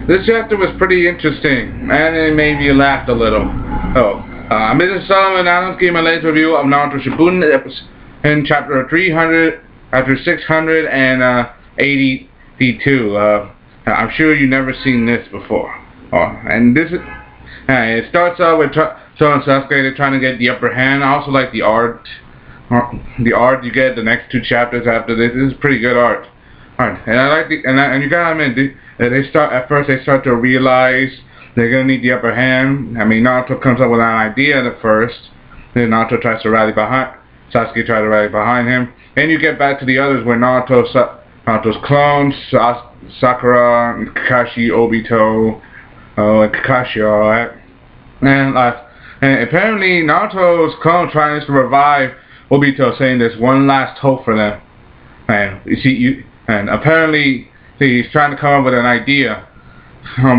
This chapter was pretty interesting, and it made me laugh a little. I'm Mr. Solomon Adams, giving my latest review of Naruto Shippuden in chapter 300, after 682. I'm sure you've never seen this before. And this is, it starts out with So and Sasuke, they're trying to get the upper hand. I also like the art. The art you get the next two chapters after this. This is pretty good art. And I like and you gotta admit, they start to realize they're gonna need the upper hand. I mean, Naruto comes up with an idea at first. Then Naruto tries to rally behind. Sasuke tries to rally behind him. Then you get back to the others where Naruto's clones, Sakura, and Kakashi, Obito, and Kakashi, alright. And apparently Naruto's clone tries to revive Obito, saying there's one last hope for them. And apparently he's trying to come up with an idea. I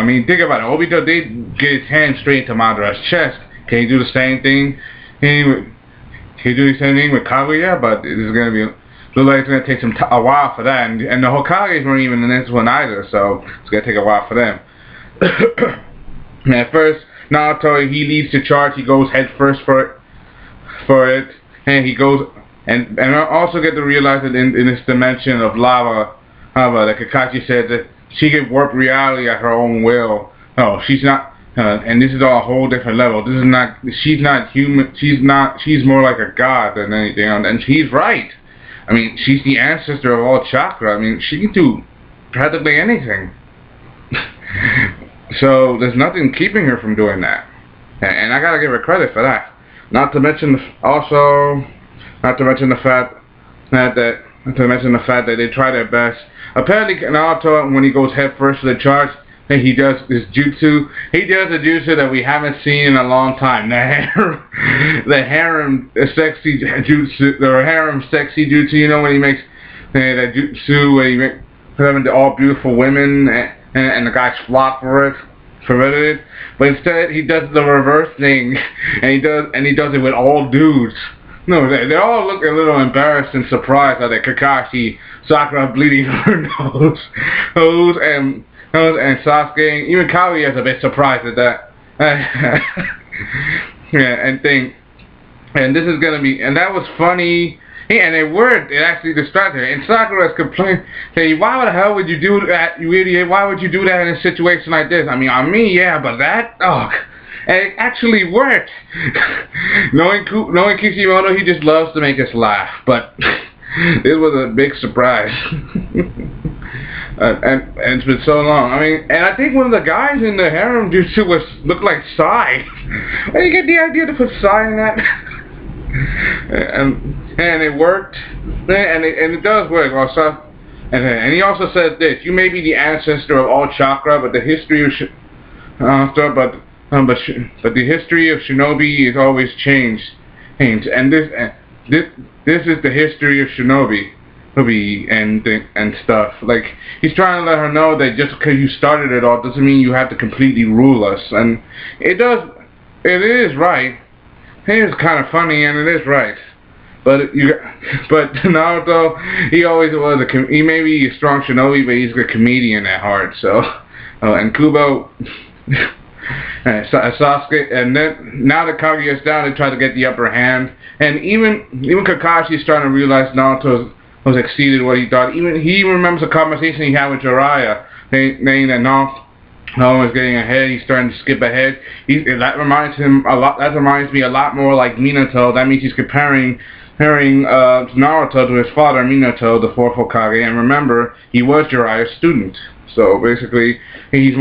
mean, think about it. Obito did get his hand straight into Madara's chest. Can he do the same thing? Can he do the same thing with Kaguya? But it's gonna be it's gonna take a while for that. And the Hokages weren't even in this one either, so it's gonna take a while for them. And at first, Naruto, he leads the charge. He goes head first for it, and he goes. And I also get to realize that in this dimension of lava, that Kakashi said that she can warp reality at her own will. No, she's not. And this is all a whole different level. This is not. She's not human. She's more like a god than anything else. And he's right. I mean, she's the ancestor of all chakra. I mean, she can do practically anything. So there's nothing keeping her from doing that. And I gotta give her credit for that. Not to mention the fact that they try their best. Apparently, Naruto, when he goes head first to the charge, he does this jutsu. He does a jutsu that we haven't seen in a long time. The harem sexy jutsu. You know, when he makes that jutsu where he makes all beautiful women and the guys flock for it. But instead he does the reverse thing, and he does it with all dudes. No, they all look a little embarrassed and surprised that Kakashi, Sakura bleeding her nose, and Sasuke, even Kaguya is a bit surprised at that. And this is gonna be, and that was funny. And it worked. It actually distracted her. And Sakura's complaining, saying, "Why the hell would you do that, you idiot? Why would you do that in a situation like this? I mean, yeah, but that, and it actually worked." knowing Kishimoto, he just loves to make us laugh. But this was a big surprise. And it's been so long. I mean, and I think one of the guys in the harem jutsu looked like Sai. Where do you get the idea to put Sai in that? And it worked, and it does work also. And he also said this: "You may be the ancestor of all chakra, but the history of the history of shinobi is always changed. And this is the history of shinobi, and stuff. Like, he's trying to let her know that just because you started it all doesn't mean you have to completely rule us. And it is right. It is kind of funny, and it is right. But Naruto, he always was he may be a strong shinobi, but he's a comedian at heart. So, and Kubo, Sasuke, and then now that Kaguya's down, they try to get the upper hand. And even Kakashi's starting to realize Naruto was exceeded what he thought. Even he remembers a conversation he had with Jiraiya, saying that Naruto was getting ahead. He's starting to skip ahead. That reminds me a lot more like Minato. That means he's comparing Naruto to his father Minato, the fourth Hokage. And remember, he was Jiraiya's student. So basically, he's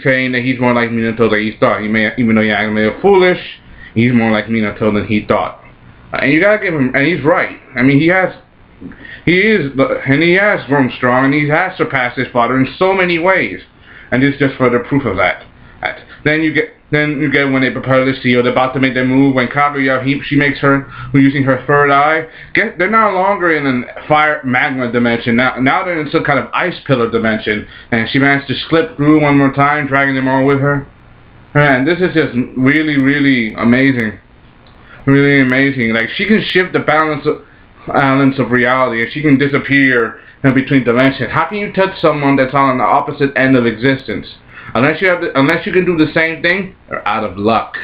saying that he's more like Minato than he thought. Even though he acted a little foolish, he's more like Minato than he thought. And you gotta give him, and he's right. I mean, he has grown strong, and he has surpassed his father in so many ways. And this is just further proof of that. Then you get when they prepare the seal, they're about to make their move. When Kaguya, using her third eye, they're no longer in a fire magma dimension. Now they're in some kind of ice pillar dimension, and she managed to slip through one more time, dragging them all with her. And this is just really, really amazing. Really amazing. Like, she can shift the balance of reality, and she can disappear in between dimensions. How can you touch someone that's on the opposite end of existence? Unless you can do the same thing, you're out of luck.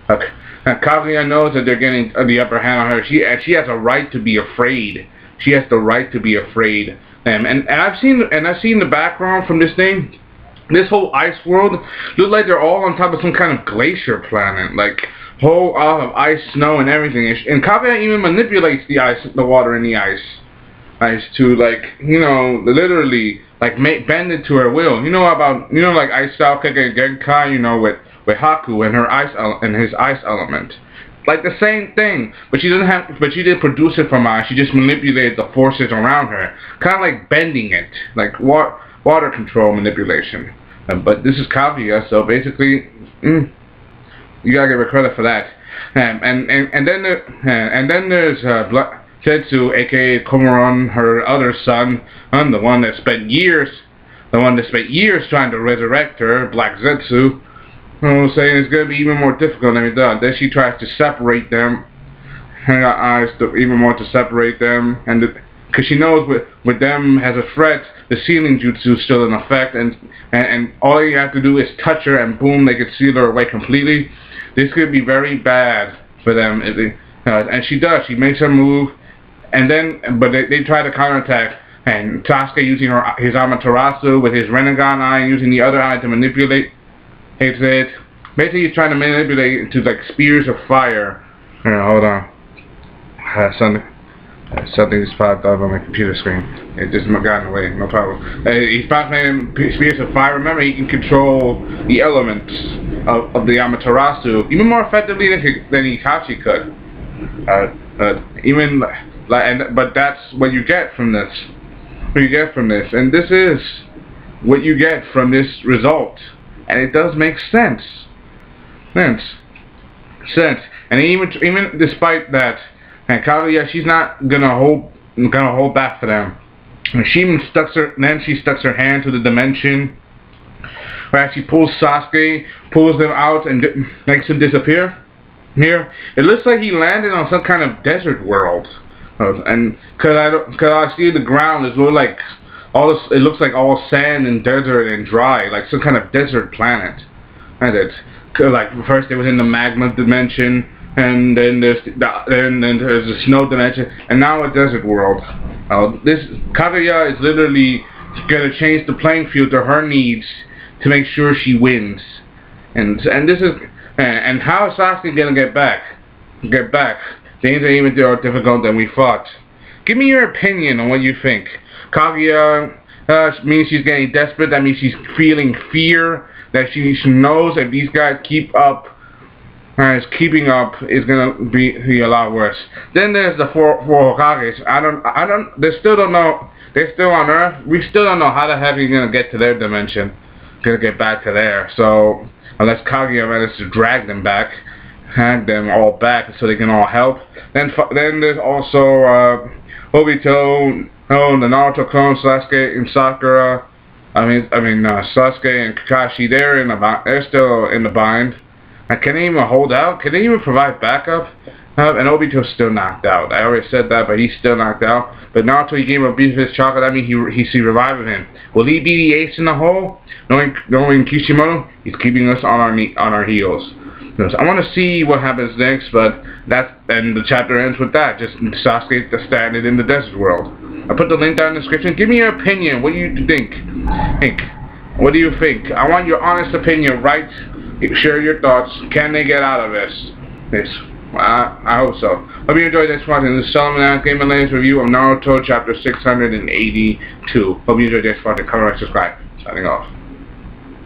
Okay. And Kaguya knows that they're getting the upper hand on her. She has a right to be afraid. She has the right to be afraid. And I've seen the background from this thing. This whole ice world looks like they're all on top of some kind of glacier planet, like whole of ice, snow, and everything. And Kaguya even manipulates the water in the ice to, like, you know, literally like bend it to her will. You know like Ice Style Genkai, you know, with Haku and her his ice element. Like the same thing, but she didn't produce it from ice. She just manipulated the forces around her, kind of like bending it, like water control manipulation. But this is Kaguya, so basically, you gotta give her credit for that. And then there's Zetsu, aka Komoron, her other son, the one that spent years trying to resurrect her, Black Zetsu. I'm saying it's going to be even more difficult than we thought. Then she tries to separate them, hang her eyes even more to separate them, and because she knows with them as a threat, the sealing jutsu is still in effect, and all you have to do is touch her, and boom, they could seal her away completely. This could be very bad for them. And she does. She makes her move, but they try to counterattack. And Sasuke using his Amaterasu with his Rinnegan eye, and using the other eye to manipulate. It basically he's trying to manipulate it into like spears of fire. Hold on. Something just popped up on my computer screen. It just got in the way. No problem. He's manipulating spears of fire. Remember, he can control the elements of the Amaterasu even more effectively than Itachi could. But that's what you get from this. And this is what you get from this result. And it does make sense. And even despite that, and Kaguya, she's not gonna hold back for them. And she even sticks her hand to the dimension where she pulls them out and makes him disappear. Here, it looks like he landed on some kind of desert world. And cause I see the ground is more like it looks like all sand and desert and dry, like some kind of desert planet. And it's like first it was in the magma dimension, and then there's the snow dimension, and now a desert world. This Kaguya is literally gonna change the playing field to her needs to make sure she wins. And how is Sasuke gonna get back? Things are even more difficult than we thought. Give me your opinion on what you think. Kaguya means she's getting desperate. That means she's feeling fear. That she knows if these guys keeping up, is gonna be a lot worse. Then there's the four Hokages. They still don't know. They're still on Earth. We still don't know how the heck he's gonna get to their dimension. Gonna get back to there. So unless Kaguya manages to drag them back, drag them all back so they can all help. Then there's also Obito. The Naruto clone, Sasuke and Sakura. Sasuke and Kakashi. They're still in the bind. And can they even hold out? Can they even provide backup? And Obito's still knocked out. I already said that, but he's still knocked out. But Naruto, he gave him a piece of his chocolate. That means he's reviving him. Will he be the ace in the hole? Knowing Kishimoto, he's keeping us on our heels. So I want to see what happens next, and the chapter ends with that. Just Sasuke standing in the desert world. I put the link down in the description. Give me your opinion. What do you think? What do you think? I want your honest opinion. Write, share your thoughts. Can they get out of this? I hope so. Hope you enjoyed this one. This is Solomon Game and Lane's review of Naruto Chapter 682. Hope you enjoyed this one. Comment, subscribe. Signing off.